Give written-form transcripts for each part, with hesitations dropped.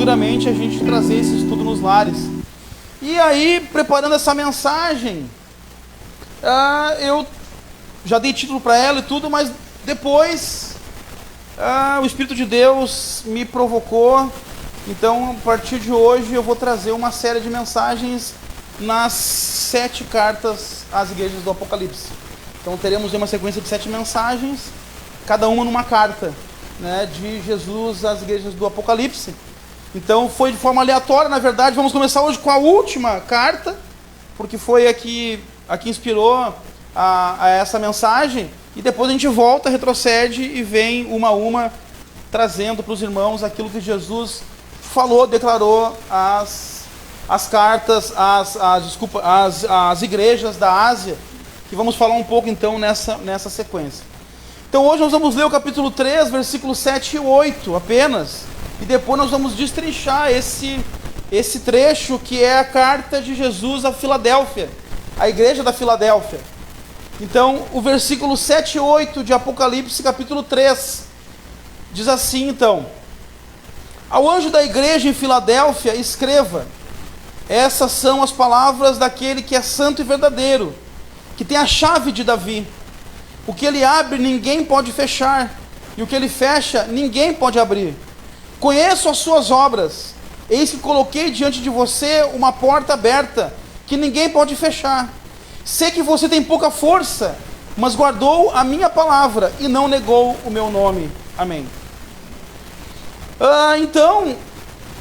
futuramente a gente trazer esse estudo nos lares. E aí, preparando essa mensagem, eu já dei título para ela e tudo, mas depois o Espírito de Deus me provocou. Então, a partir de hoje, eu vou trazer uma série de mensagens nas 7 cartas às igrejas do Apocalipse. Então, teremos uma sequência de 7 mensagens, cada uma numa carta, né, de Jesus às igrejas do Apocalipse. Então, foi de forma aleatória, na verdade. Vamos começar hoje com a última carta, porque foi a que inspirou a essa mensagem. E depois a gente volta, retrocede e vem uma a uma, trazendo para os irmãos aquilo que Jesus falou, declarou as cartas, as igrejas da Ásia, que vamos falar um pouco então nessa sequência. Então hoje nós vamos ler o capítulo 3, versículos 7 e 8 apenas, e depois nós vamos destrinchar esse trecho que é a carta de Jesus à Filadélfia, a igreja da Filadélfia. Então o versículo 7 e 8 de Apocalipse capítulo 3, diz assim então: ao anjo da igreja em Filadélfia escreva: essas são as palavras daquele que é santo e verdadeiro, que tem a chave de Davi. O que ele abre ninguém pode fechar, e o que ele fecha ninguém pode abrir. Conheço as suas obras, eis que coloquei diante de você uma porta aberta, que ninguém pode fechar. Sei que você tem pouca força, mas guardou a minha palavra e não negou o meu nome. Amém. Então,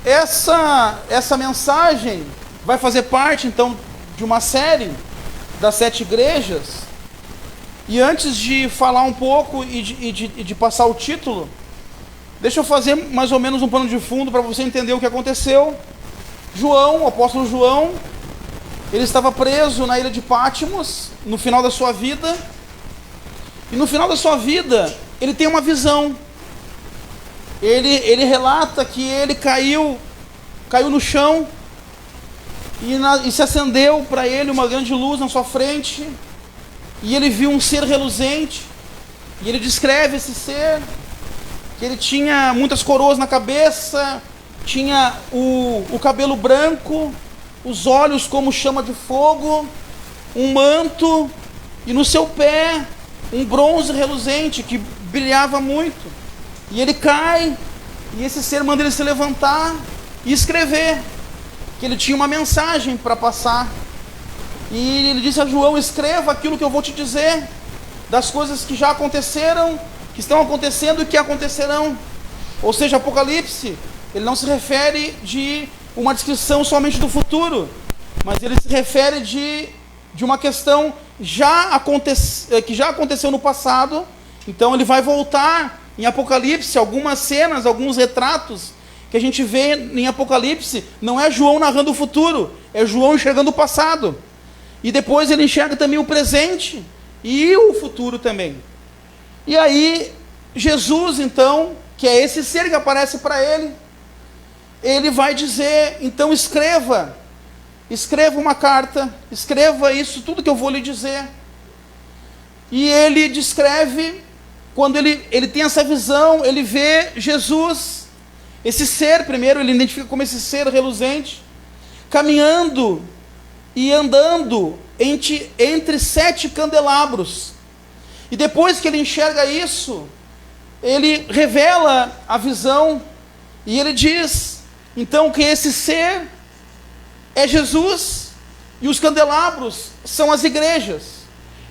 essa mensagem vai fazer parte então de uma série das 7 igrejas. E antes de falar um pouco e de passar o título, deixa eu fazer mais ou menos um pano de fundo para você entender o que aconteceu. João, o apóstolo João, ele estava preso na ilha de Patmos no final da sua vida. E no final da sua vida, ele tem uma visão. Ele relata que ele caiu no chão e se acendeu para ele uma grande luz na sua frente, e ele viu um ser reluzente, e ele descreve esse ser, que ele tinha muitas coroas na cabeça, tinha o cabelo branco, os olhos como chama de fogo, um manto, e no seu pé um bronze reluzente que brilhava muito. E ele cai, e esse ser manda ele se levantar e escrever, que ele tinha uma mensagem para passar. E ele disse a João: escreva aquilo que eu vou te dizer, das coisas que já aconteceram, que estão acontecendo e que acontecerão. Ou seja, Apocalipse, ele não se refere de uma descrição somente do futuro, mas ele se refere de uma questão que já aconteceu no passado. Então ele vai voltar em Apocalipse, algumas cenas, alguns retratos que a gente vê em Apocalipse, não é João narrando o futuro, é João enxergando o passado. E depois ele enxerga também o presente e o futuro também. E aí, Jesus então, que é esse ser que aparece para ele vai dizer: então escreva uma carta, escreva isso, tudo que eu vou lhe dizer. E ele descreve, quando ele tem essa visão, ele vê Jesus, esse ser, primeiro ele identifica como esse ser reluzente, caminhando e andando entre 7 candelabros. E depois que ele enxerga isso, ele revela a visão, e ele diz então que esse ser é Jesus, e os candelabros são as igrejas.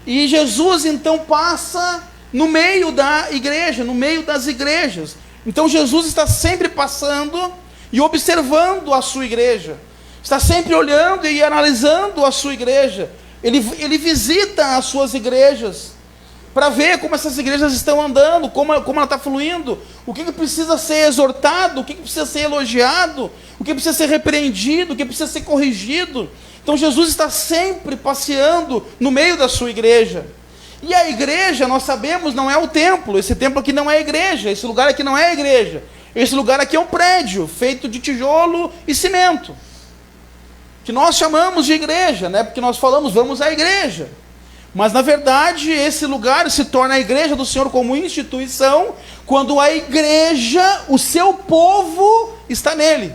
E Jesus então passa no meio da igreja, no meio das igrejas. Então Jesus está sempre passando e observando a sua igreja, está sempre olhando e analisando a sua igreja. Ele visita as suas igrejas para ver como essas igrejas estão andando, como ela está fluindo, o que precisa ser exortado, o que precisa ser elogiado, o que precisa ser repreendido, o que precisa ser corrigido. Então Jesus está sempre passeando no meio da sua igreja. E a igreja, nós sabemos, não é o templo. Esse templo aqui não é a igreja, esse lugar aqui não é a igreja. Esse lugar aqui é um prédio feito de tijolo e cimento, que nós chamamos de igreja, né? Porque nós falamos, vamos à igreja. Mas na verdade esse lugar se torna a igreja do Senhor como instituição, quando a igreja, o seu povo, está nele.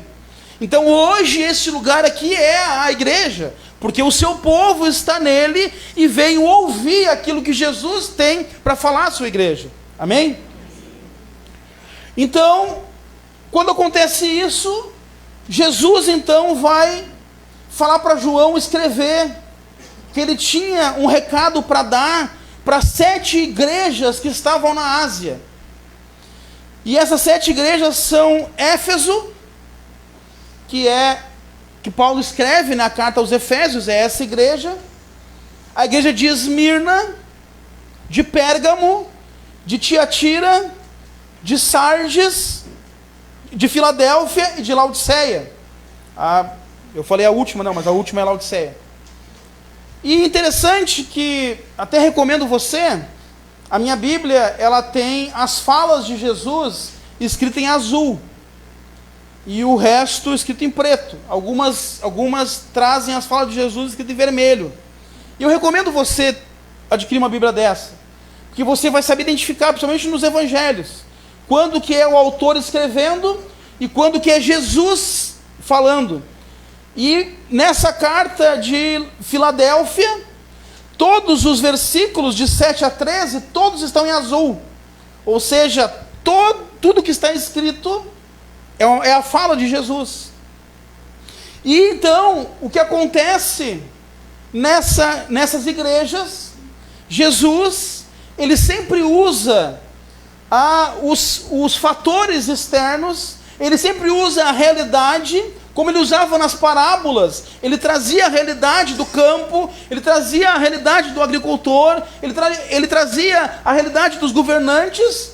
Então hoje este lugar aqui é a igreja, porque o seu povo está nele e veio ouvir aquilo que Jesus tem para falar à sua igreja. Amém? Então, quando acontece isso, Jesus então vai falar para João escrever que ele tinha um recado para dar para 7 igrejas que estavam na Ásia. E essas 7 igrejas são Éfeso, que Paulo escreve na carta aos Efésios, é essa igreja. A igreja de Esmirna, de Pérgamo, de Tiatira, de Sardes, de Filadélfia e de Laodiceia. Eu falei a última, não, mas a última é Laodiceia. E interessante que, até recomendo você, a minha Bíblia, ela tem as falas de Jesus escritas em azul, e o resto escrito em preto. Algumas trazem as falas de Jesus escritas em vermelho. E eu recomendo você adquirir uma Bíblia dessa, porque você vai saber identificar, principalmente nos evangelhos, quando que é o autor escrevendo e quando que é Jesus falando. E nessa carta de Filadélfia, todos os versículos de 7 a 13, todos estão em azul. Ou seja, tudo que está escrito é a fala de Jesus. E então, o que acontece nessas igrejas, Jesus, ele sempre usa os fatores externos, ele sempre usa a realidade, como ele usava nas parábolas. Ele trazia a realidade do campo, ele trazia a realidade do agricultor, ele trazia a realidade dos governantes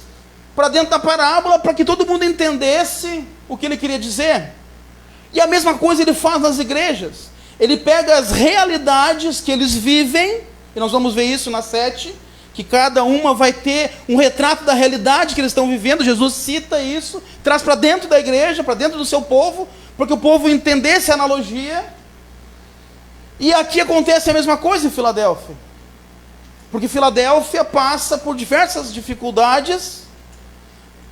para dentro da parábola, para que todo mundo entendesse o que ele queria dizer. E a mesma coisa ele faz nas igrejas. Ele pega as realidades que eles vivem, e nós vamos ver isso na 7, que cada uma vai ter um retrato da realidade que eles estão vivendo. Jesus cita isso, traz para dentro da igreja, para dentro do seu povo, para que o povo entendesse a analogia. E aqui acontece a mesma coisa em Filadélfia, porque Filadélfia passa por diversas dificuldades,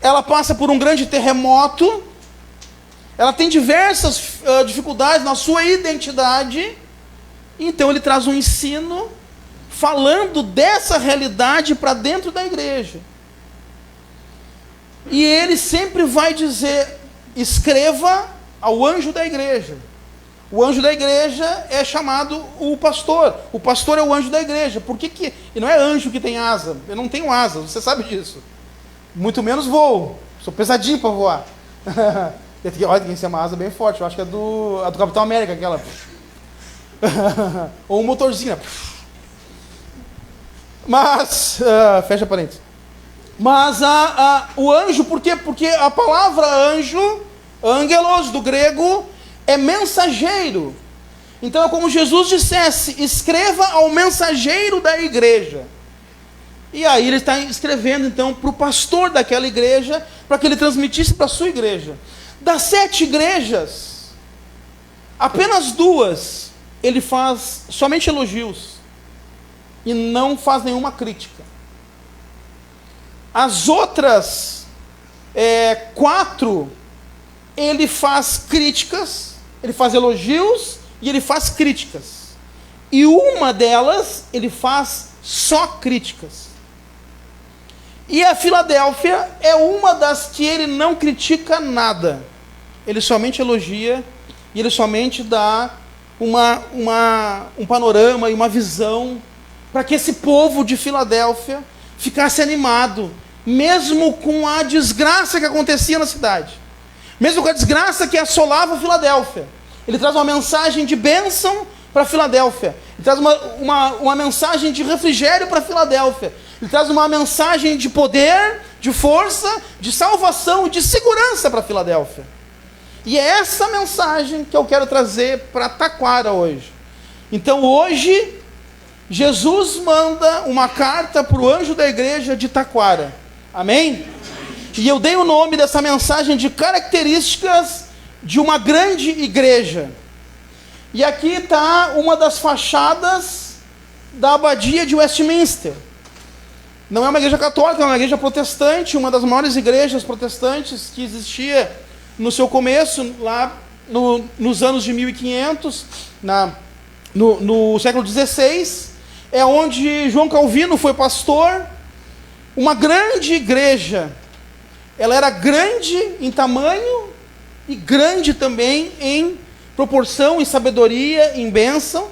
ela passa por um grande terremoto, ela tem diversas dificuldades na sua identidade. Então ele traz um ensino falando dessa realidade para dentro da igreja. E ele sempre vai dizer: escreva ao anjo da igreja. O anjo da igreja é chamado o pastor. O pastor é o anjo da igreja. Por que que... E não é anjo que tem asa. Eu não tenho asa, você sabe disso. Muito menos voo. Sou pesadinho para voar. Olha, tem que ser uma asa bem forte. Eu acho que é a do Capitão América, aquela. Ou um motorzinho. Mas, fecha parênteses. Mas o anjo, por quê? Porque a palavra anjo, angelos, do grego, é mensageiro. Então é como Jesus dissesse: escreva ao mensageiro da igreja. E aí ele está escrevendo então para o pastor daquela igreja, para que ele transmitisse para a sua igreja. Das 7 igrejas, apenas 2 ele faz somente elogios e não faz nenhuma crítica. As outras 4 ele faz críticas, ele faz elogios e ele faz críticas. E uma delas ele faz só críticas. E a Filadélfia é uma das que ele não critica nada. Ele somente elogia e ele somente dá um panorama e uma visão para que esse povo de Filadélfia ficasse animado, mesmo com a desgraça que acontecia na cidade, mesmo com a desgraça que assolava Filadélfia. Ele traz uma mensagem de bênção para Filadélfia, ele traz uma mensagem de refrigério para Filadélfia, ele traz uma mensagem de poder, de força, de salvação e de segurança para Filadélfia. E é essa mensagem que eu quero trazer para Taquara hoje. Então hoje Jesus manda uma carta para o anjo da igreja de Taquara. Amém? E eu dei o nome dessa mensagem de características de uma grande igreja. E aqui está uma das fachadas da abadia de Westminster. Não é uma igreja católica, é uma igreja protestante, uma das maiores igrejas protestantes que existia no seu começo, lá nos anos de 1500, no século XVI, é onde João Calvino foi pastor. Uma grande igreja, ela era grande em tamanho e grande também em proporção, em sabedoria, em bênção.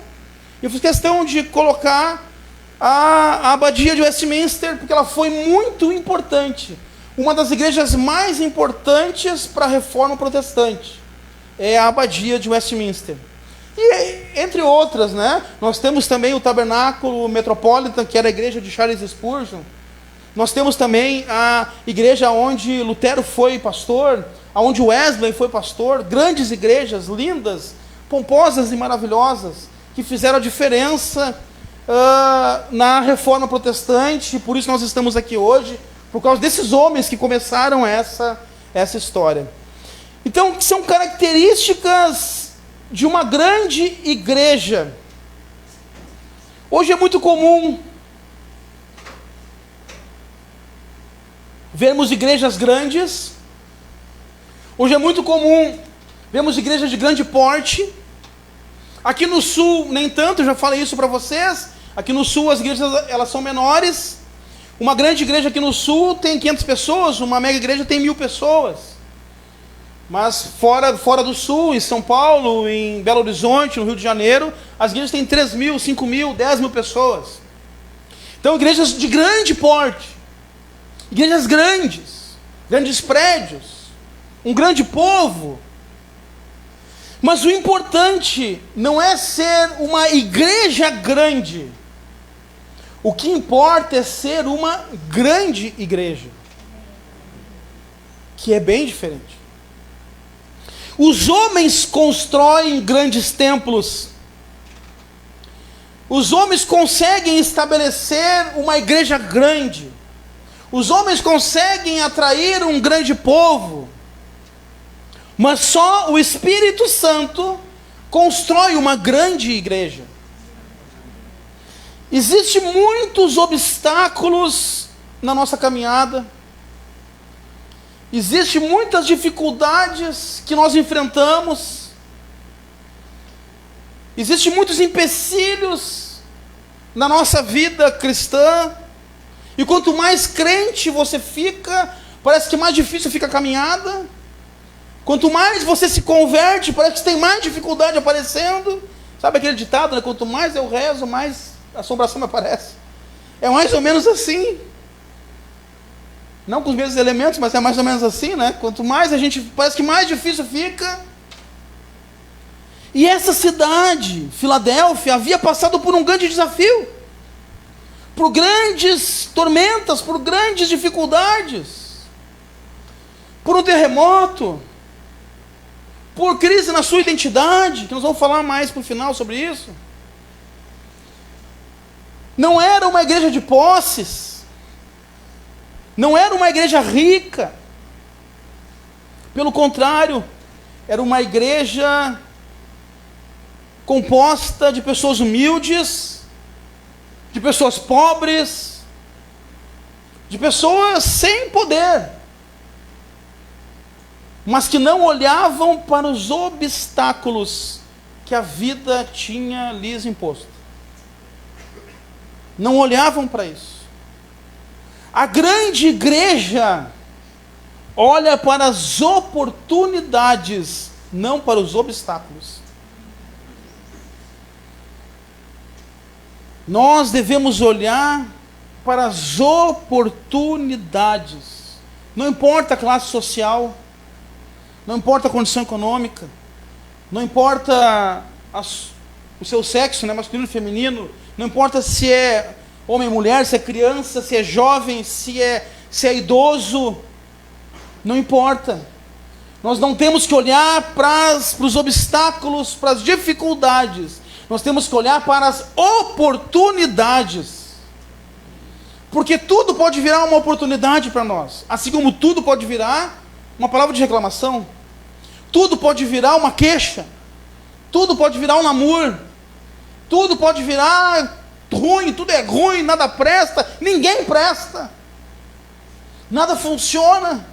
Eu fiz questão de colocar a abadia de Westminster, porque ela foi muito importante. Uma das igrejas mais importantes para a reforma protestante é a abadia de Westminster. E entre outras, né? Nós temos também o Tabernáculo Metropolitan, que era a igreja de Charles Spurgeon. Nós temos também a igreja onde Lutero foi pastor, onde Wesley foi pastor. Grandes igrejas, lindas, pomposas e maravilhosas, que fizeram a diferença na reforma protestante. Por isso nós estamos aqui hoje, por causa desses homens que começaram essa história. Então, são características de uma grande igreja. Hoje é muito comum vermos igrejas grandes. Hoje é muito comum vermos igrejas de grande porte. Aqui no sul, nem tanto, eu já falei isso para vocês. Aqui no sul as igrejas elas são menores. Uma grande igreja aqui no sul tem 500 pessoas, uma mega igreja tem 1000 pessoas. Mas fora do sul, em São Paulo, em Belo Horizonte, no Rio de Janeiro, as igrejas têm 3.000, 5.000, 10.000 pessoas. Então, igrejas de grande porte, igrejas grandes, grandes prédios, um grande povo. Mas o importante não é ser uma igreja grande. O que importa é ser uma grande igreja, que é bem diferente. Os homens constroem grandes templos. Os homens conseguem estabelecer uma igreja grande. Os homens conseguem atrair um grande povo. Mas só o Espírito Santo constrói uma grande igreja. Existem muitos obstáculos na nossa caminhada. Existem muitas dificuldades que nós enfrentamos. Existem muitos empecilhos na nossa vida cristã. E quanto mais crente você fica, parece que mais difícil fica a caminhada. Quanto mais você se converte, parece que tem mais dificuldade aparecendo. Sabe aquele ditado, né? Quanto mais eu rezo, mais assombração me aparece. É mais ou menos assim. Não com os mesmos elementos, mas é mais ou menos assim, né? Quanto mais a gente, parece que mais difícil fica. E essa cidade, Filadélfia, havia passado por um grande desafio. Por grandes tormentas, por grandes dificuldades. Por um terremoto. Por crise na sua identidade, que nós vamos falar mais para o final sobre isso. Não era uma igreja de posses. Não era uma igreja rica. Pelo contrário, era uma igreja composta de pessoas humildes, de pessoas pobres, de pessoas sem poder, mas que não olhavam para os obstáculos que a vida tinha lhes imposto. Não olhavam para isso. A grande igreja olha para as oportunidades, não para os obstáculos. Nós devemos olhar para as oportunidades. Não importa a classe social, não importa a condição econômica, não importa o seu sexo, né, masculino ou feminino, não importa se é homem ou mulher, se é criança, se é jovem, se é idoso, não importa. Nós não temos que olhar para os obstáculos, para as dificuldades. Nós temos que olhar para as oportunidades. Porque tudo pode virar uma oportunidade para nós. Assim como tudo pode virar uma palavra de reclamação. Tudo pode virar uma queixa. Tudo pode virar um namoro. Tudo pode virar ruim, tudo é ruim, nada presta, ninguém presta. Nada funciona.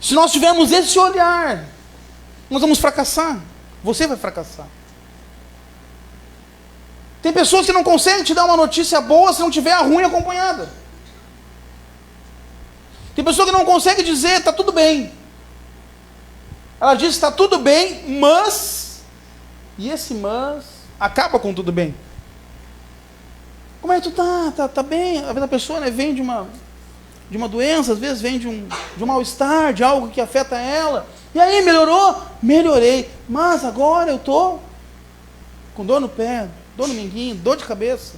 Se nós tivermos esse olhar, nós vamos fracassar. Você vai fracassar. Tem pessoas que não conseguem te dar uma notícia boa se não tiver a ruim acompanhada. Tem pessoa que não consegue dizer, está tudo bem. Ela diz, está tudo bem, mas... E esse mas acaba com tudo bem. Como é que tu tá? Tá bem? Às vezes a pessoa, né, vem de uma doença, às vezes vem de um mal-estar, de algo que afeta ela. E aí, melhorou? Melhorei. Mas agora eu estou com dor no pé, dor no minguinho, dor de cabeça.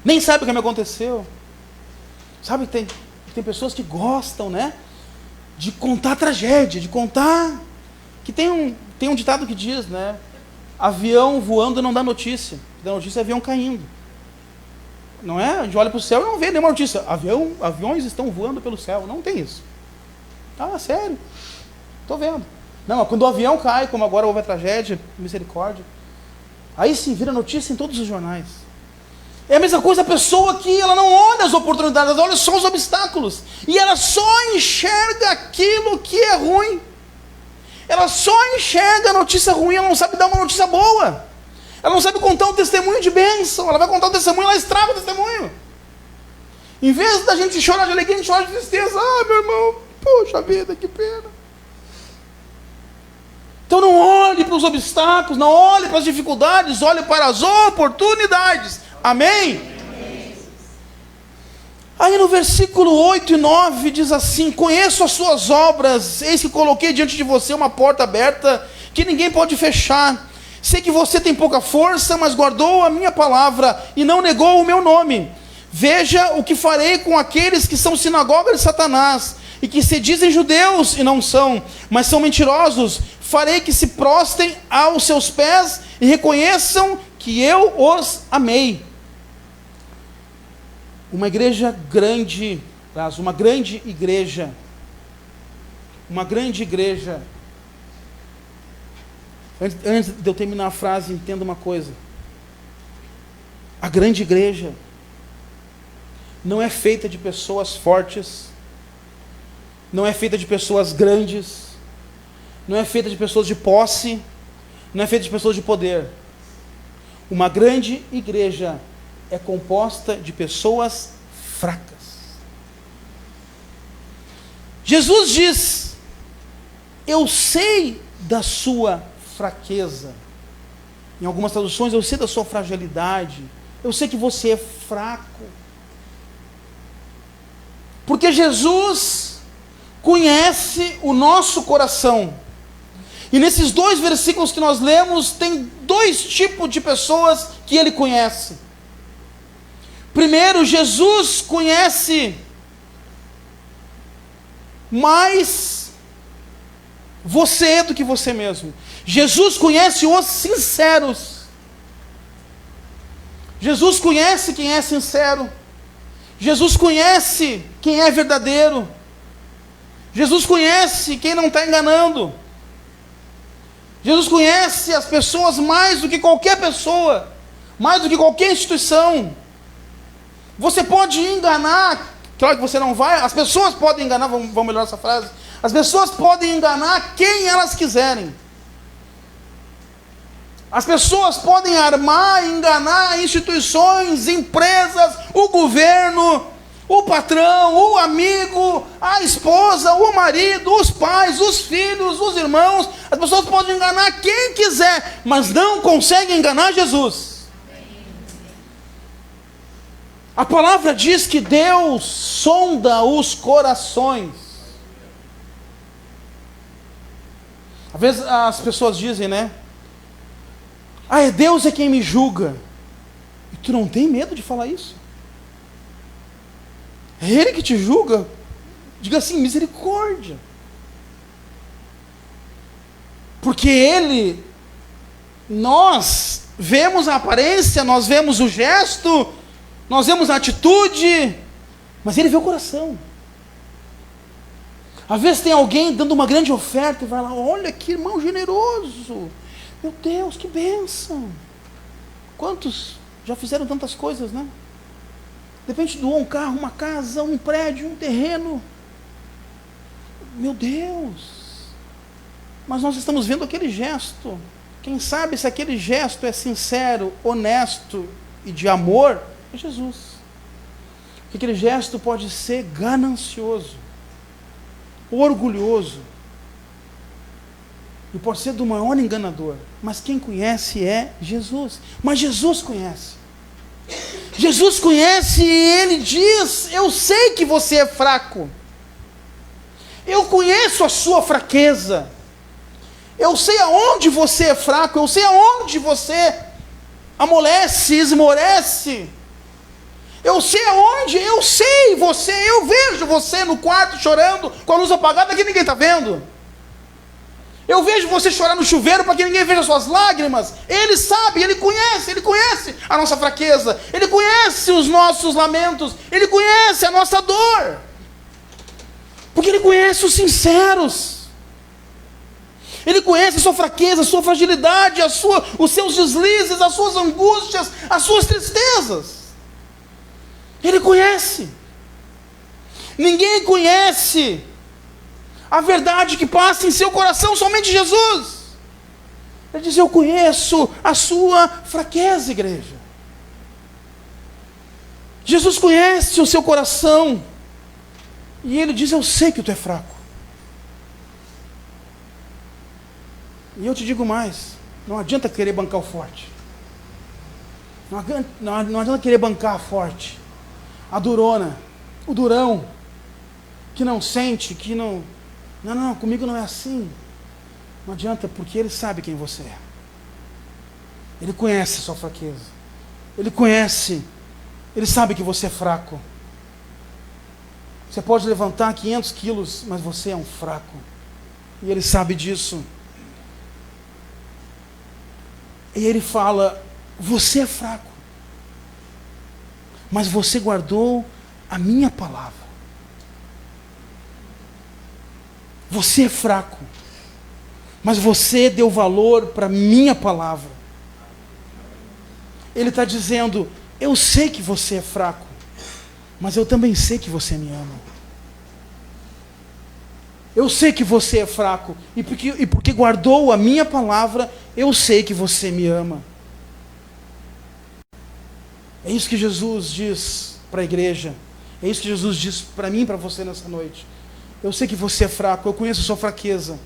Nem sabe o que me aconteceu. Sabe, tem pessoas que gostam, né, de contar a tragédia, de contar... Que tem um ditado que diz, né, avião voando não dá notícia. Dá notícia é avião caindo. Não é? A gente olha para o céu e não vê nenhuma notícia. Aviões estão voando pelo céu. Não tem isso. Ah, sério? Estou vendo. Não, mas quando o avião cai, como agora houve a tragédia, misericórdia, aí sim vira notícia em todos os jornais. É a mesma coisa a pessoa que ela não olha as oportunidades, ela olha só os obstáculos. E ela só enxerga aquilo que é ruim. Ela só enxerga a notícia ruim, ela não sabe dar uma notícia boa. Ela não sabe contar um testemunho de bênção. Ela vai contar um testemunho, ela estraga o testemunho. Em vez da gente chorar de alegria, a gente chora de tristeza. Ah, meu irmão, poxa vida, que pena. Então não olhe para os obstáculos, não olhe para as dificuldades, olhe para as oportunidades. Amém? Amém. Aí no versículo 8 e 9 diz assim: conheço as suas obras, eis que coloquei diante de você uma porta aberta, que ninguém pode fechar. Sei que você tem pouca força, mas guardou a minha palavra e não negou o meu nome. Veja o que farei com aqueles que são sinagoga de Satanás, e que se dizem judeus e não são, mas são mentirosos. Farei que se prostem aos seus pés e reconheçam que eu os amei. Uma igreja grande, uma grande igreja, antes de eu terminar a frase, entenda uma coisa. A grande igreja não é feita de pessoas fortes, não é feita de pessoas grandes, não é feita de pessoas de posse, não é feita de pessoas de poder. Uma grande igreja é composta de pessoas fracas. Jesus diz: eu sei da sua fraqueza. Em algumas traduções, eu sei da sua fragilidade. Eu sei que você é fraco. Porque Jesus conhece o nosso coração. E nesses 2 versículos que nós lemos, tem 2 tipos de pessoas que ele conhece. Primeiro, Jesus conhece mais você do que você mesmo. Jesus conhece os sinceros. Jesus conhece quem é sincero. Jesus conhece quem é verdadeiro. Jesus conhece quem não está enganando. Jesus conhece as pessoas mais do que qualquer pessoa, mais do que qualquer instituição. Você pode enganar, claro que você não vai, as pessoas podem enganar, vamos melhorar essa frase, as pessoas podem enganar quem elas quiserem. As pessoas podem armar e enganar instituições, empresas, o governo, o patrão, o amigo, a esposa, o marido, os pais, os filhos, os irmãos. As pessoas podem enganar quem quiser, mas não conseguem enganar Jesus. A palavra diz que Deus sonda os corações. Às vezes as pessoas dizem, né? Ah, Deus é quem me julga. E tu não tem medo de falar isso? É Ele que te julga? Diga assim, misericórdia. Porque nós vemos a aparência, nós vemos o gesto, nós vemos a atitude, mas Ele vê o coração. Às vezes tem alguém dando uma grande oferta e vai lá, olha que irmão generoso, meu Deus, que bênção. Quantos já fizeram tantas coisas, né? De repente doou um carro, uma casa, um prédio, um terreno. Meu Deus, mas nós estamos vendo aquele gesto. Quem sabe se aquele gesto é sincero, honesto e de amor, é Jesus. Porque aquele gesto pode ser ganancioso, orgulhoso, e pode ser do maior enganador. Mas quem conhece é Jesus. Mas Jesus conhece. Jesus conhece e Ele diz: eu sei que você é fraco. Eu conheço a sua fraqueza. Eu sei aonde você é fraco. Eu sei aonde você amolece, esmorece. Eu sei aonde, eu sei você. Eu vejo você no quarto chorando com a luz apagada que ninguém está vendo. Eu vejo você chorar no chuveiro para que ninguém veja suas lágrimas. Ele sabe, Ele conhece a nossa fraqueza. Ele conhece os nossos lamentos. Ele conhece a nossa dor. Porque Ele conhece os sinceros. Ele conhece a sua fraqueza, a sua fragilidade, os seus deslizes, as suas angústias, as suas tristezas. Ele conhece. Ninguém conhece a verdade que passa em seu coração, somente Jesus. Ele diz: eu conheço a sua fraqueza, igreja. Jesus conhece o seu coração. E Ele diz: eu sei que tu é fraco. E eu te digo mais: não adianta querer bancar o forte. Não adianta querer bancar a forte, a durona, o durão, que não sente, que não... Não, comigo não é assim. Não adianta, porque Ele sabe quem você é. Ele conhece a sua fraqueza. Ele conhece, Ele sabe que você é fraco. Você pode levantar 500 quilos, mas você é um fraco. E Ele sabe disso. E Ele fala: você é fraco, mas você guardou a minha palavra. Você é fraco, mas você deu valor para a minha palavra. Ele está dizendo: eu sei que você é fraco, mas eu também sei que você me ama. Eu sei que você é fraco, e porque guardou a minha palavra, eu sei que você me ama. É isso que Jesus diz para a igreja. É isso que Jesus diz para mim e para você nessa noite. Eu sei que você é fraco, eu conheço a sua fraqueza.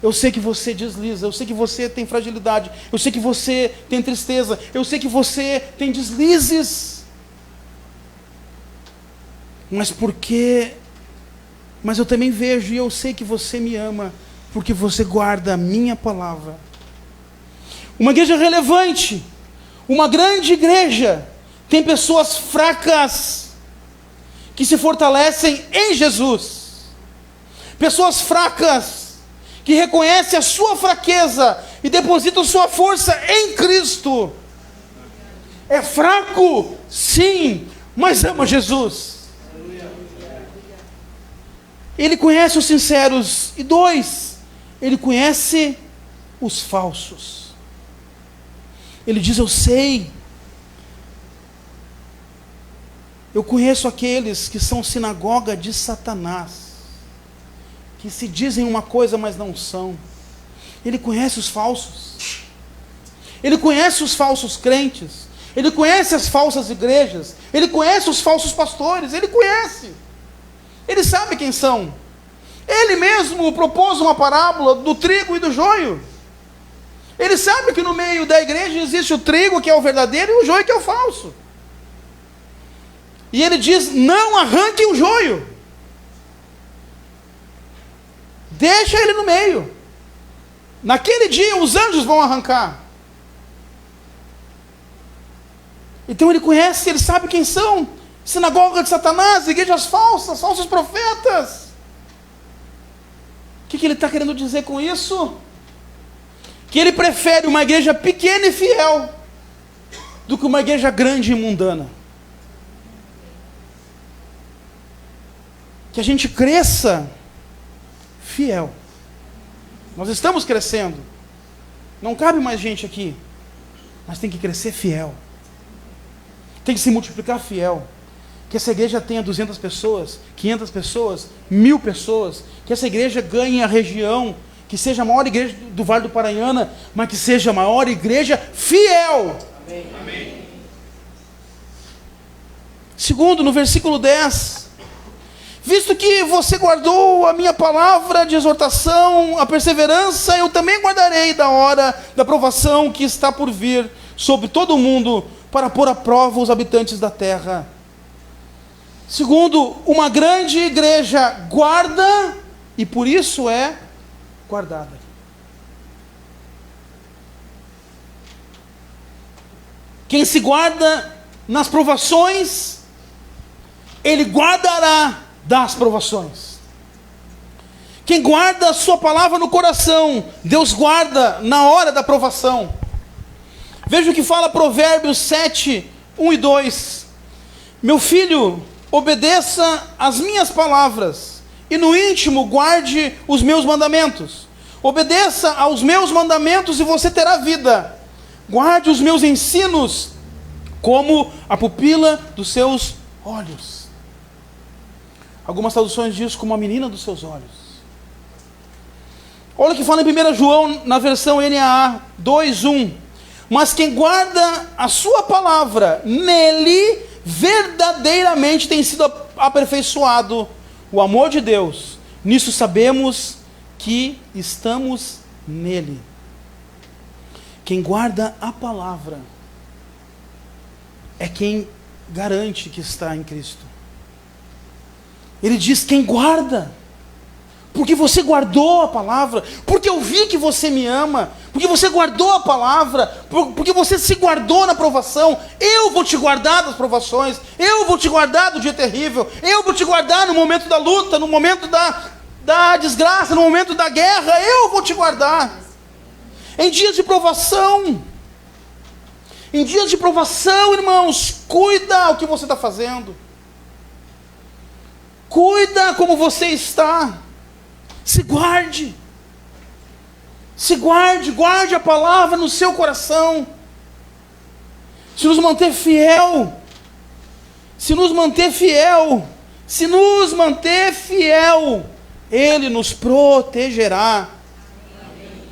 Eu sei que você desliza, eu sei que você tem fragilidade, eu sei que você tem tristeza, eu sei que você tem deslizes. Mas eu também vejo e eu sei que você me ama, porque você guarda a minha palavra. Uma igreja relevante, uma grande igreja, tem pessoas fracas que se fortalecem em Jesus. Pessoas fracas que reconhecem a sua fraqueza e depositam sua força em Cristo. É fraco, sim, mas ama Jesus. Ele conhece os sinceros. E 2, Ele conhece os falsos. Ele diz: eu sei. Eu conheço aqueles que são sinagoga de Satanás, que se dizem uma coisa, mas não são. Ele conhece os falsos. Ele conhece os falsos crentes. Ele conhece as falsas igrejas. Ele conhece os falsos pastores. Ele conhece. Ele sabe quem são. Ele mesmo propôs uma parábola do trigo e do joio. Ele sabe que no meio da igreja existe o trigo, que é o verdadeiro, e o joio, que é o falso. E ele diz: não arranquem o joio. Deixa ele no meio. Naquele dia os anjos vão arrancar. Então ele conhece, ele sabe quem são. Sinagoga de Satanás, igrejas falsas, falsos profetas. O que ele está querendo dizer com isso? Que ele prefere uma igreja pequena e fiel do que uma igreja grande e mundana. Que a gente cresça fiel. Nós estamos crescendo. Não cabe mais gente aqui. Mas tem que crescer fiel. Tem que se multiplicar fiel. que essa igreja tenha 200 pessoas, 500 pessoas, 1000 pessoas, que essa igreja ganhe a região, que seja a maior igreja do Vale do Paranhana, mas que seja a maior igreja fiel. Amém. Amém. Segundo, no versículo 10, visto que você guardou a minha palavra de exortação, a perseverança, eu também guardarei da hora da provação que está por vir sobre todo o mundo, para pôr à prova os habitantes da terra. Segundo, uma grande igreja guarda, e por isso é guardada. Quem se guarda nas provações, ele guardará das provações. Quem guarda a sua palavra no coração, Deus guarda na hora da provação. Veja o que fala Provérbios 7, 1 e 2. Meu filho, obedeça as minhas palavras, e no íntimo guarde os meus mandamentos. Obedeça aos meus mandamentos e você terá vida. Guarde os meus ensinos como a pupila dos seus olhos. Algumas traduções dizem como a menina dos seus olhos. Olha o que fala em 1 João, na versão NAA 2:1. Mas quem guarda a sua palavra, nele verdadeiramente tem sido aperfeiçoado o amor de Deus. Nisso sabemos que estamos nele. Quem guarda a palavra é quem garante que está em Cristo. Ele diz: quem guarda, porque você guardou a palavra, porque eu vi que você me ama, porque você guardou a palavra, porque você se guardou na provação, eu vou te guardar das provações, eu vou te guardar do dia terrível, eu vou te guardar no momento da luta, no momento da desgraça, no momento da guerra, eu vou te guardar. Em dias de provação, irmãos, cuida o que você está fazendo, cuida como você está, se guarde, guarde a palavra no seu coração. Se nos manter fiel, Ele nos protegerá. Amém.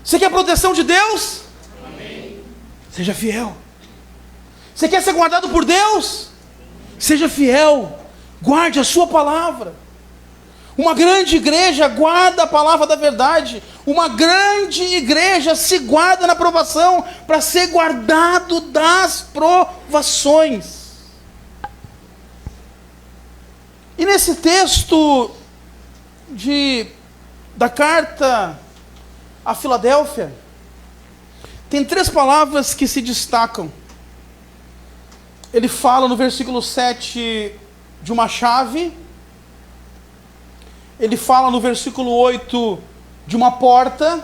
Você quer a proteção de Deus? Amém. Seja fiel. Você quer ser guardado por Deus? Seja fiel, guarde a sua palavra. Uma grande igreja guarda a palavra da verdade. Uma grande igreja se guarda na provação para ser guardado das provações. E nesse texto da carta a Filadélfia, tem 3 palavras que se destacam. Ele fala no versículo 7 de uma chave. Ele fala no versículo 8 de uma porta.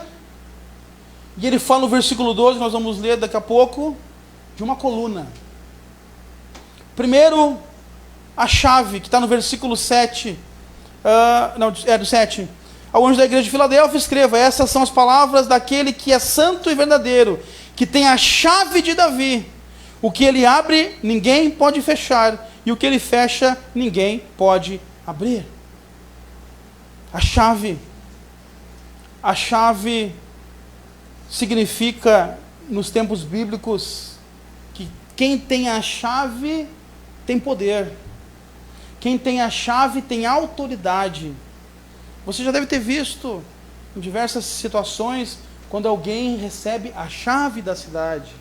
E ele fala no versículo 12, nós vamos ler daqui a pouco, de uma coluna. Primeiro, a chave, que está no versículo 7. Do 7. Ao anjo da igreja de Filadélfia escreva: essas são as palavras daquele que é santo e verdadeiro, que tem a chave de Davi. O que ele abre, ninguém pode fechar, e o que ele fecha, ninguém pode abrir. A chave significa, nos tempos bíblicos, que quem tem a chave tem poder. Quem tem a chave tem autoridade. Você já deve ter visto em diversas situações, quando alguém recebe a chave da cidade.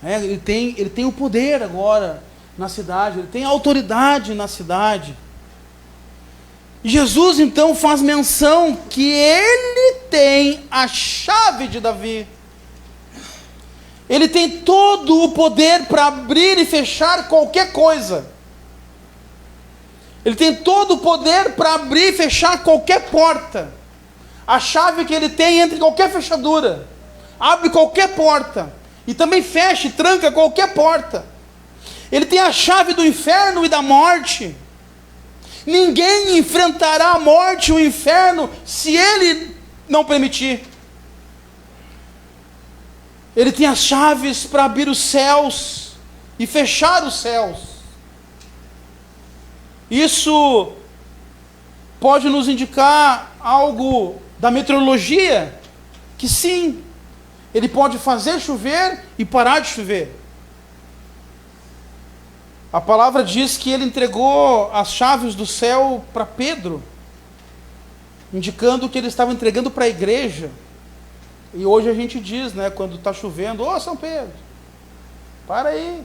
Ele tem o poder agora na cidade, ele tem autoridade na cidade. Jesus então faz menção que ele tem a chave de Davi. Ele tem todo o poder para abrir e fechar qualquer coisa. Ele tem todo o poder para abrir e fechar qualquer porta. A chave que ele tem entra em qualquer fechadura, abre qualquer porta, e também fecha e tranca qualquer porta. Ele tem a chave do inferno e da morte. Ninguém enfrentará a morte e o inferno se ele não permitir. Ele tem as chaves para abrir os céus e fechar os céus. Isso pode nos indicar algo da meteorologia? Que sim, ele pode fazer chover e parar de chover. A palavra diz que ele entregou as chaves do céu para Pedro, indicando que ele estava entregando para a igreja. E hoje a gente diz, né, quando está chovendo: ô São Pedro, para aí.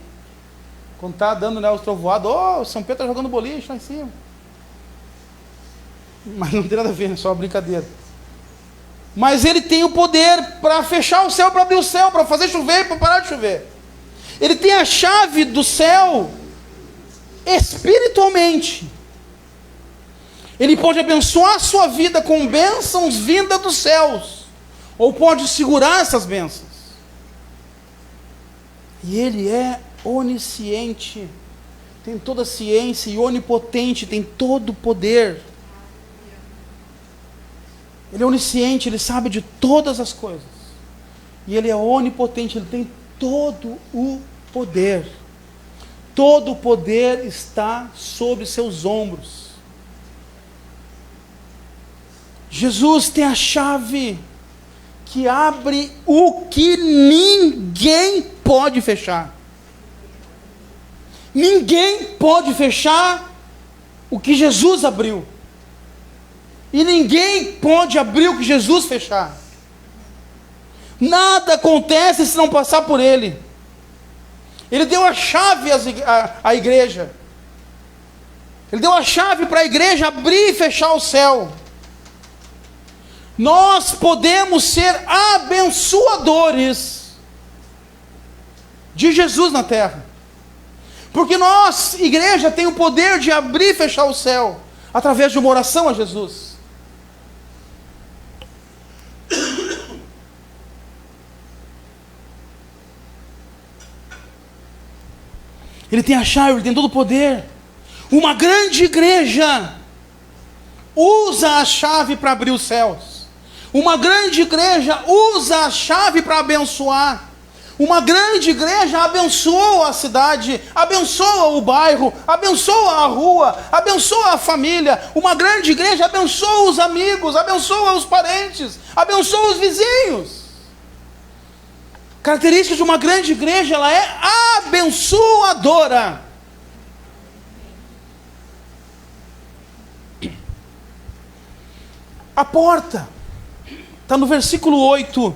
Quando está dando, né, os trovoados: ô São Pedro está jogando boliche lá em cima. Mas não tem nada a ver, é só uma brincadeira. Mas ele tem o poder para fechar o céu, para abrir o céu, para fazer chover e para parar de chover. Ele tem a chave do céu espiritualmente. Ele pode abençoar a sua vida com bênçãos vindas dos céus, ou pode segurar essas bênçãos. E ele é onisciente, tem toda a ciência, e onipotente, tem todo o poder. Ele é onisciente, ele sabe de todas as coisas. E ele é onipotente, ele tem todo o poder. Todo o poder está sobre seus ombros. Jesus tem a chave que abre o que ninguém pode fechar. Ninguém pode fechar o que Jesus abriu. E ninguém pode abrir o que Jesus fechar. Nada acontece se não passar por Ele. Ele deu a chave à igreja. Ele deu a chave para a igreja abrir e fechar o céu. Nós podemos ser abençoadores de Jesus na terra. Porque nós, igreja, tem o poder de abrir e fechar o céu através de uma oração a Jesus. Ele tem a chave, ele tem todo o poder. Uma grande igreja usa a chave para abrir os céus. Uma grande igreja usa a chave para abençoar. Uma grande igreja abençoa a cidade, abençoa o bairro, abençoa a rua, abençoa a família. Uma grande igreja abençoa os amigos, abençoa os parentes, abençoa os vizinhos. Característica de uma grande igreja, ela é abençoadora. A porta está no versículo 8.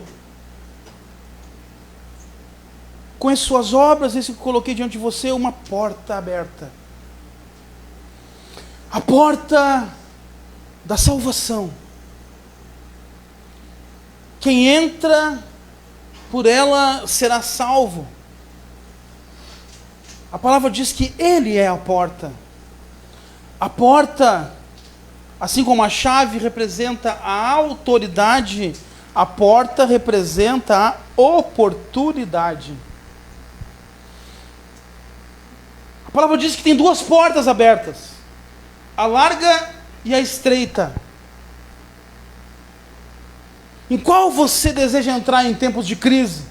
Com as suas obras, esse que coloquei diante de você, uma porta aberta. A porta da salvação. Quem entra por ela será salvo. A palavra diz que Ele é a porta. A porta, assim como a chave representa a autoridade, a porta representa a oportunidade. A palavra diz que tem duas portas abertas: a larga e a estreita. Em qual você deseja entrar em tempos de crise?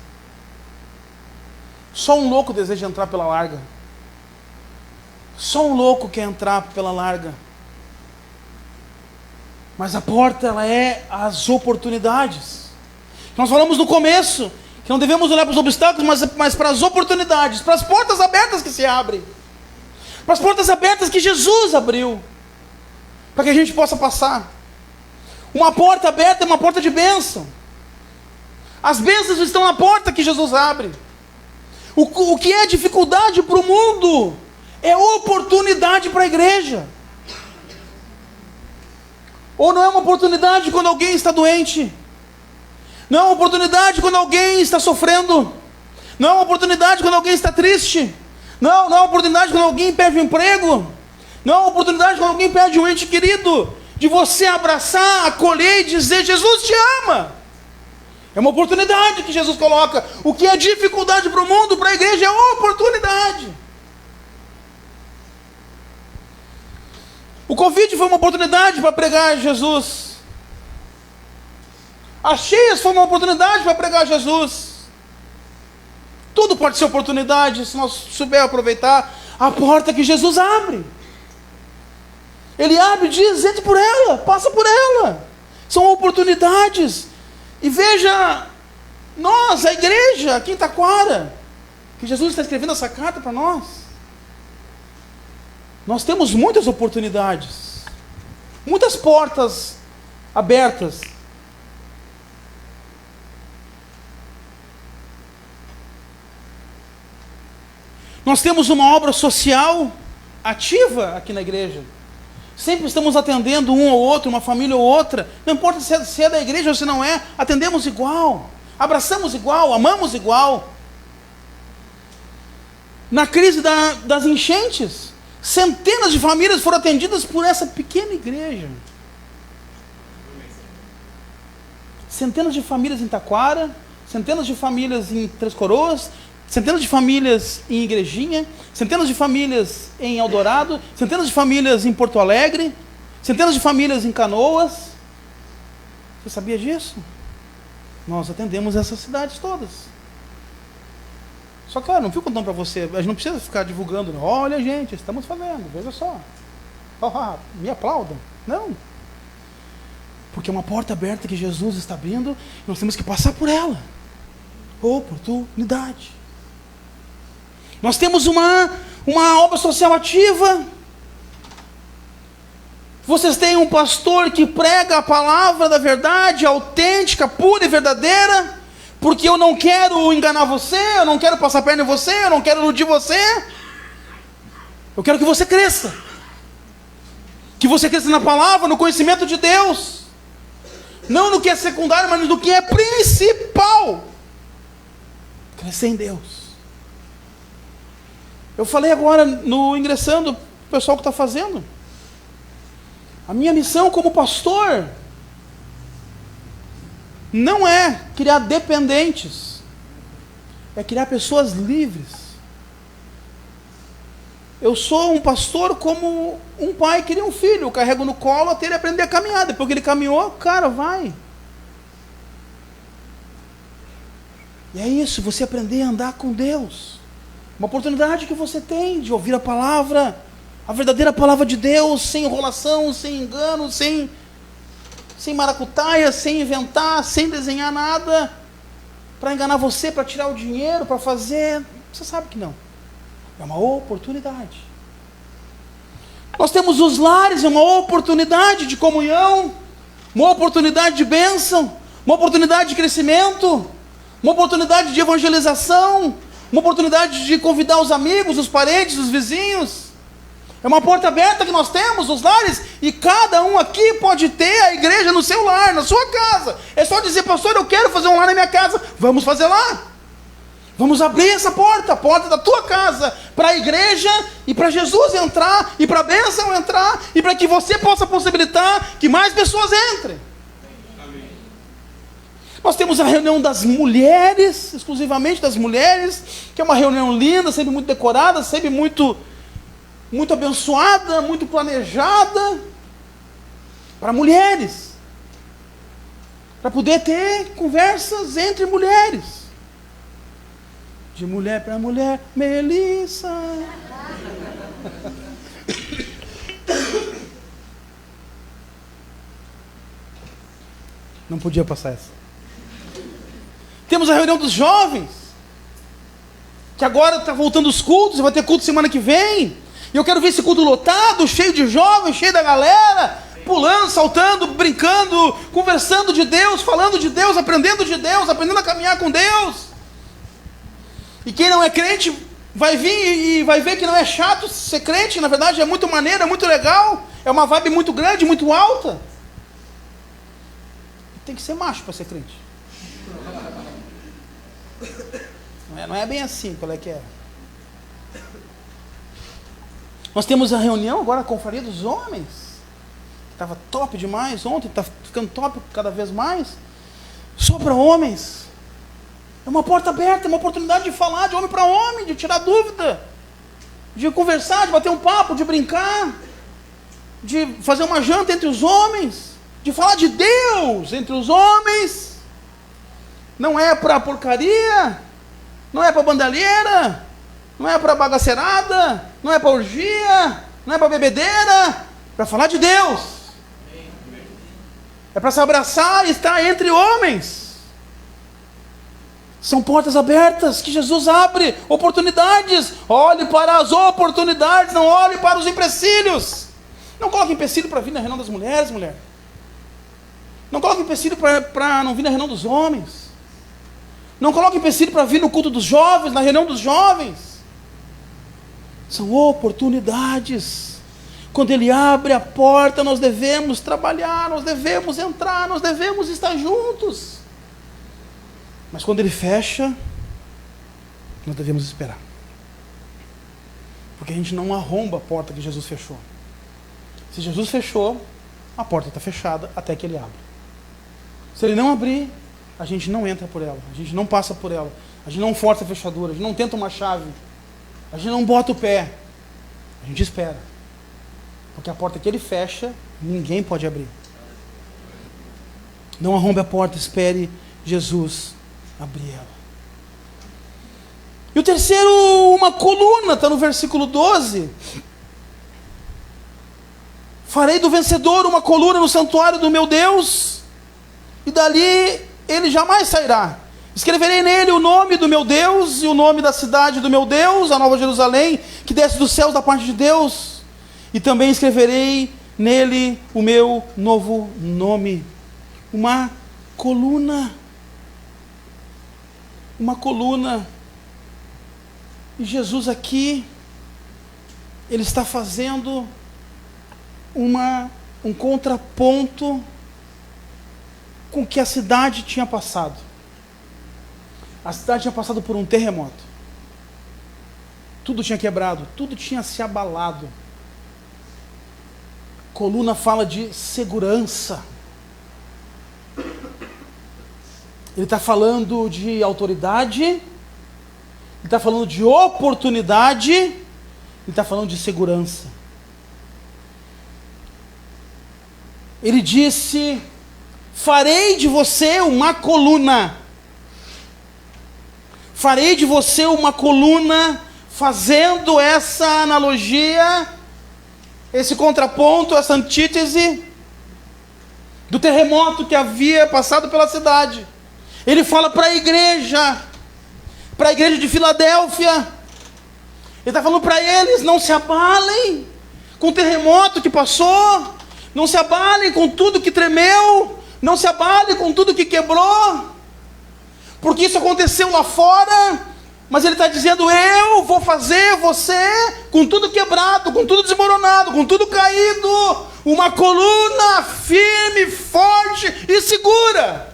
Só um louco deseja entrar pela larga. Só um louco quer entrar pela larga. Mas a porta, ela é as oportunidades. Nós falamos no começo que não devemos olhar para os obstáculos, mas para as oportunidades, para as portas abertas que se abrem, para as portas abertas que Jesus abriu, para que a gente possa passar. Uma porta aberta é uma porta de bênção. As bênçãos estão na porta que Jesus abre. O que é dificuldade para o mundo é oportunidade para a igreja. Ou não é uma oportunidade quando alguém está doente? Não é uma oportunidade quando alguém está sofrendo? Não é uma oportunidade quando alguém está triste? Não é uma oportunidade quando alguém perde um emprego? Não é uma oportunidade quando alguém perde um ente querido? De você abraçar, acolher e dizer: Jesus te ama. É uma oportunidade que Jesus coloca. O que é dificuldade para o mundo, para a igreja, é oportunidade. O Covid foi uma oportunidade para pregar Jesus. As cheias foi uma oportunidade para pregar Jesus. Tudo pode ser oportunidade se nós souber aproveitar a porta que Jesus abre. Ele abre e diz: entre por ela, passa por ela. São oportunidades. E veja, nós, a igreja aqui em Taquara, que Jesus está escrevendo essa carta para nós, nós temos muitas oportunidades, muitas portas abertas. Nós temos uma obra social ativa aqui na igreja. Sempre estamos atendendo um ou outro, uma família ou outra. Não importa se é da igreja ou se não é, atendemos igual, abraçamos igual, amamos igual. Na crise das enchentes, centenas de famílias foram atendidas por essa pequena igreja. Centenas de famílias em Taquara, centenas de famílias em Três Coroas, centenas de famílias em Igrejinha, centenas de famílias em Eldorado, centenas de famílias em Porto Alegre, centenas de famílias em Canoas. Você sabia disso? Nós atendemos essas cidades todas. Só que, não fico contando para você, a gente não precisa ficar divulgando, olha gente, estamos fazendo, veja só. Me aplaudam. Não. Porque é uma porta aberta que Jesus está abrindo, e nós temos que passar por ela. Oportunidade. Nós temos uma obra social ativa. Vocês têm um pastor que prega a palavra da verdade, autêntica, pura e verdadeira, porque eu não quero enganar você, eu não quero passar perna em você, eu não quero iludir você. Eu quero que você cresça. Que você cresça na palavra, no conhecimento de Deus. Não no que é secundário, mas no que é principal. Crescer em Deus. Eu falei agora no ingressando, o pessoal que está fazendo. A minha missão como pastor não é criar dependentes, é criar pessoas livres. Eu sou um pastor como um pai cria um filho, eu carrego no colo até ele aprender a caminhar. Depois que ele caminhou, cara, vai. E é isso, você aprender a andar com Deus. Uma oportunidade que você tem de ouvir a palavra, a verdadeira palavra de Deus, sem enrolação, sem engano, sem maracutaia, sem inventar, sem desenhar nada, para enganar você, para tirar o dinheiro, para fazer. Você sabe que não. É uma oportunidade. Nós temos os lares, é uma oportunidade de comunhão, uma oportunidade de bênção, uma oportunidade de crescimento, uma oportunidade de evangelização, uma oportunidade de convidar os amigos, os parentes, os vizinhos. É uma porta aberta que nós temos, os lares, e cada um aqui pode ter a igreja no seu lar, na sua casa. É só dizer: pastor, eu quero fazer um lar na minha casa. Vamos fazer lá. Vamos abrir essa porta, a porta da tua casa, para a igreja e para Jesus entrar, e para a bênção entrar, e para que você possa possibilitar que mais pessoas entrem. Amém. Nós temos a reunião das mulheres, exclusivamente das mulheres, que é uma reunião linda, sempre muito decorada, sempre muito abençoada, muito planejada, para mulheres, para poder ter conversas entre mulheres. De mulher para mulher, Melissa. Não podia passar essa. Temos a reunião dos jovens, que agora está voltando os cultos, vai ter culto semana que vem. E eu quero ver esse culto lotado, cheio de jovens, cheio da galera, pulando, saltando, brincando, conversando de Deus, falando de Deus, aprendendo a caminhar com Deus. E quem não é crente vai vir e vai ver que não é chato ser crente, na verdade é muito maneiro, é muito legal, é uma vibe muito grande, muito alta. Tem que ser macho para ser crente. Não é bem assim, qual é que é? Nós temos a reunião agora, a confraria dos homens, que estava top demais ontem, está ficando top cada vez mais, só para homens. É uma porta aberta, é uma oportunidade de falar de homem para homem, de tirar dúvida, de conversar, de bater um papo, de brincar, de fazer uma janta entre os homens, de falar de Deus entre os homens. Não é para porcaria, não é para bandalheira, não é para bagaceirada, não é para orgia, não é para bebedeira, para falar de Deus. É para se abraçar e estar entre homens. São portas abertas que Jesus abre, oportunidades. Olhe para as oportunidades, não olhe para os empecilhos. Não coloque empecilho para vir na reunião das mulheres, mulher. Não coloque empecilho para não vir na reunião dos homens. Não coloque empecilho para vir no culto dos jovens, na reunião dos jovens. São oportunidades. Quando Ele abre a porta, nós devemos trabalhar, nós devemos entrar, nós devemos estar juntos. Mas quando Ele fecha, nós devemos esperar. Porque a gente não arromba a porta que Jesus fechou. Se Jesus fechou, a porta está fechada até que Ele abre. Se Ele não abrir, a gente não entra por ela, a gente não passa por ela, a gente não força a fechadura, a gente não tenta uma chave, a gente não bota o pé, a gente espera. Porque a porta que Ele fecha, ninguém pode abrir. Não arrombe a porta, espere Jesus abrir ela. E o terceiro, uma coluna, está no versículo 12. Farei do vencedor uma coluna no santuário do meu Deus, e dali ele jamais sairá. Escreverei nele o nome do meu Deus e o nome da cidade do meu Deus, a Nova Jerusalém, que desce dos céus da parte de Deus. E também escreverei nele o meu novo nome. Uma coluna. Uma coluna. E Jesus aqui, Ele está fazendo um contraponto com o que a cidade tinha passado. A cidade tinha passado por um terremoto. Tudo tinha quebrado, tudo tinha se abalado. Coluna fala de segurança. Ele está falando de autoridade, ele está falando de oportunidade, ele está falando de segurança. Ele disse: farei de você uma coluna. Farei de você uma coluna, fazendo essa analogia, esse contraponto, essa antítese do terremoto que havia passado pela cidade. Ele fala para a igreja de Filadélfia. Ele está falando para eles: não se abalem com o terremoto que passou, não se abalem com tudo que tremeu, não se abalem com tudo que quebrou, porque isso aconteceu lá fora, mas Ele está dizendo: eu vou fazer você, com tudo quebrado, com tudo desmoronado, com tudo caído, uma coluna firme, forte e segura.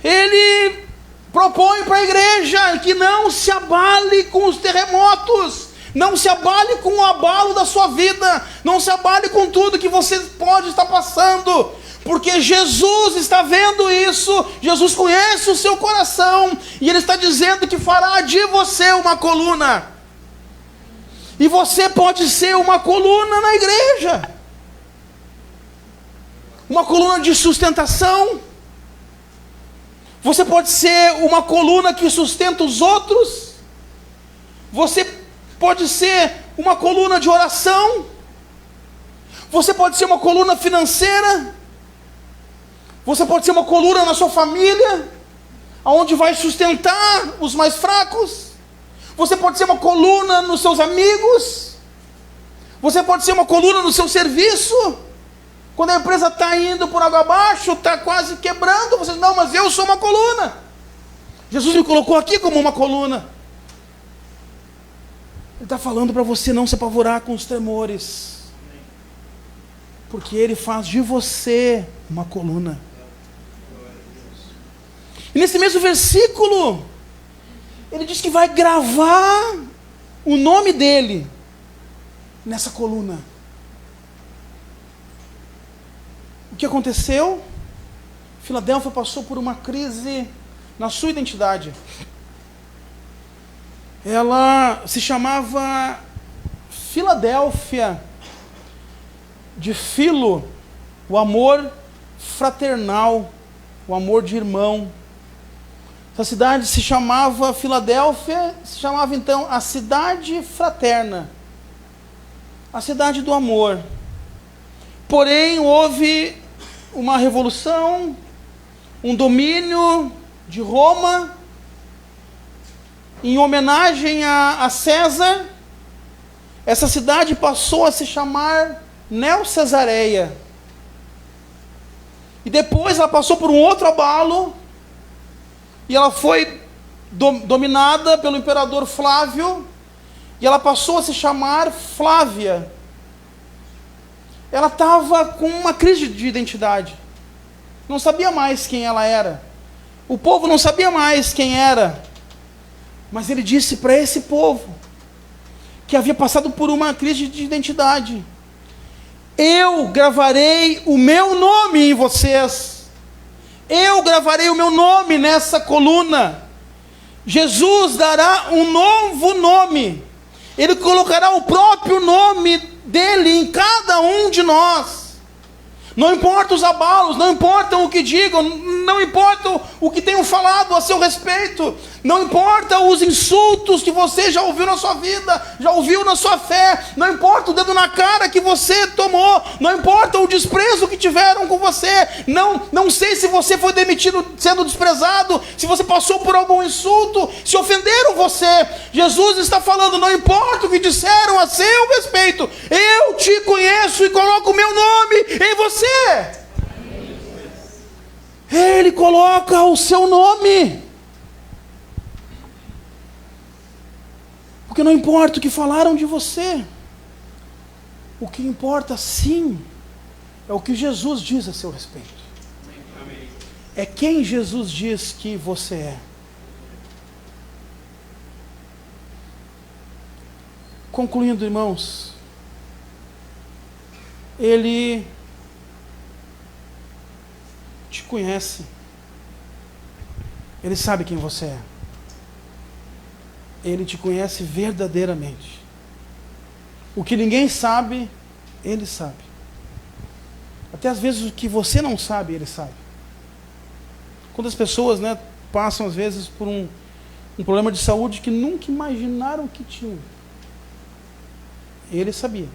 Ele propõe para a igreja que não se abale com os terremotos, não se abale com o abalo da sua vida, não se abale com tudo que você pode estar passando, porque Jesus está vendo isso, Jesus conhece o seu coração, e Ele está dizendo que fará de você uma coluna, e você pode ser uma coluna na igreja, uma coluna de sustentação. Você pode ser uma coluna que sustenta os outros. Você pode ser uma coluna de oração. Você pode ser uma coluna financeira. Você pode ser uma coluna na sua família, aonde vai sustentar os mais fracos. Você pode ser uma coluna nos seus amigos. Você pode ser uma coluna no seu serviço. Quando a empresa está indo por água abaixo, está quase quebrando, você diz: não, mas eu sou uma coluna. Jesus me colocou aqui como uma coluna. Ele está falando para você não se apavorar com os tremores, porque Ele faz de você uma coluna. E nesse mesmo versículo, Ele diz que vai gravar o nome dEle nessa coluna. O que aconteceu? Filadélfia passou por uma crise na sua identidade. Ela se chamava Filadélfia de Filo, o amor fraternal, o amor de irmão. Essa cidade se chamava Filadélfia, se chamava então a cidade fraterna. a cidade do amor. Porém, houve uma revolução, um domínio de Roma, em homenagem a César. Essa cidade passou a se chamar Neo-Cesareia. E depois ela passou por um outro abalo, e ela foi dominada pelo imperador Flávio, e ela passou a se chamar Flávia. Ela estava com uma crise de identidade, não sabia mais quem ela era, o povo não sabia mais quem era, mas ele disse para esse povo, que havia passado por uma crise de identidade: eu gravarei o meu nome em vocês, eu gravarei o meu nome nessa coluna. Jesus dará um novo nome, ele colocará o próprio nome dele em cada um de nós. Não importa os abalos, não importa o que digam, não importa o que tenham falado a seu respeito, não importa os insultos que você já ouviu na sua vida, já ouviu na sua fé, não importa o dedo na cara que você tomou, não importa o desprezo que tiveram com você, não sei se você foi demitido sendo desprezado, se você passou por algum insulto, se ofenderam você. Jesus está falando: não importa o que disseram a seu respeito, eu te conheço e coloco o meu nome em você. Ele coloca o seu nome, porque não importa o que falaram de você, o que importa sim é o que Jesus diz a seu respeito. É quem Jesus diz que você é. Concluindo, irmãos, Ele te conhece, Ele sabe quem você é, Ele te conhece verdadeiramente. O que ninguém sabe, Ele sabe. Até às vezes o que você não sabe, Ele sabe. Quando as pessoas, passam às vezes por um problema de saúde que nunca imaginaram que tinham, Ele sabia.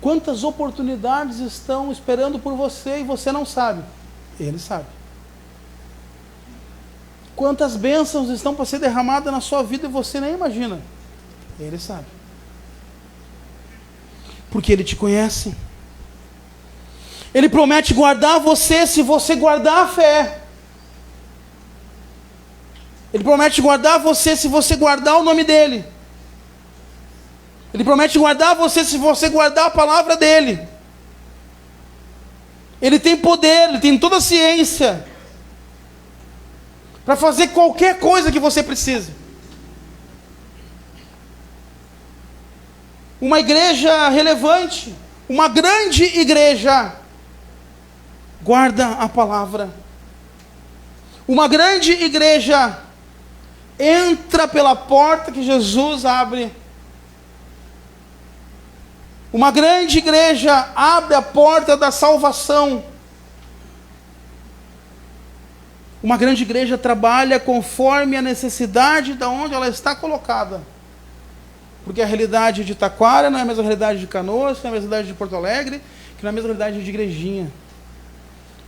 Quantas oportunidades estão esperando por você e você não sabe? Ele sabe. Quantas bênçãos estão para ser derramadas na sua vida e você nem imagina? Ele sabe. Porque Ele te conhece. Ele promete guardar você se você guardar a fé. Ele promete guardar você se você guardar o nome dEle. Ele promete guardar você se você guardar a palavra dEle. Ele tem poder, Ele tem toda a ciência para fazer qualquer coisa que você precise. Uma igreja relevante, uma grande igreja, guarda a palavra. Uma grande igreja entra pela porta que Jesus abre. Uma grande igreja abre a porta da salvação. Uma grande igreja trabalha conforme a necessidade de onde ela está colocada. Porque a realidade de Taquara não é a mesma realidade de Canoas, não é a mesma realidade de Porto Alegre, que não é a mesma realidade de Igrejinha.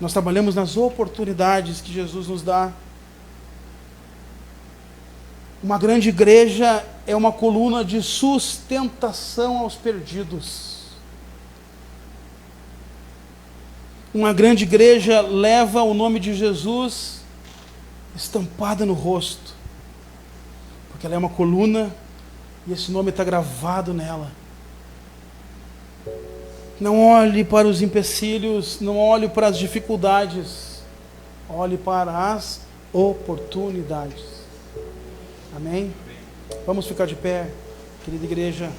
Nós trabalhamos nas oportunidades que Jesus nos dá. Uma grande igreja é uma coluna de sustentação aos perdidos. Uma grande igreja leva o nome de Jesus estampada no rosto, porque ela é uma coluna e esse nome está gravado nela. Não olhe para os empecilhos, não olhe para as dificuldades, olhe para as oportunidades. Amém? Vamos ficar de pé, querida igreja.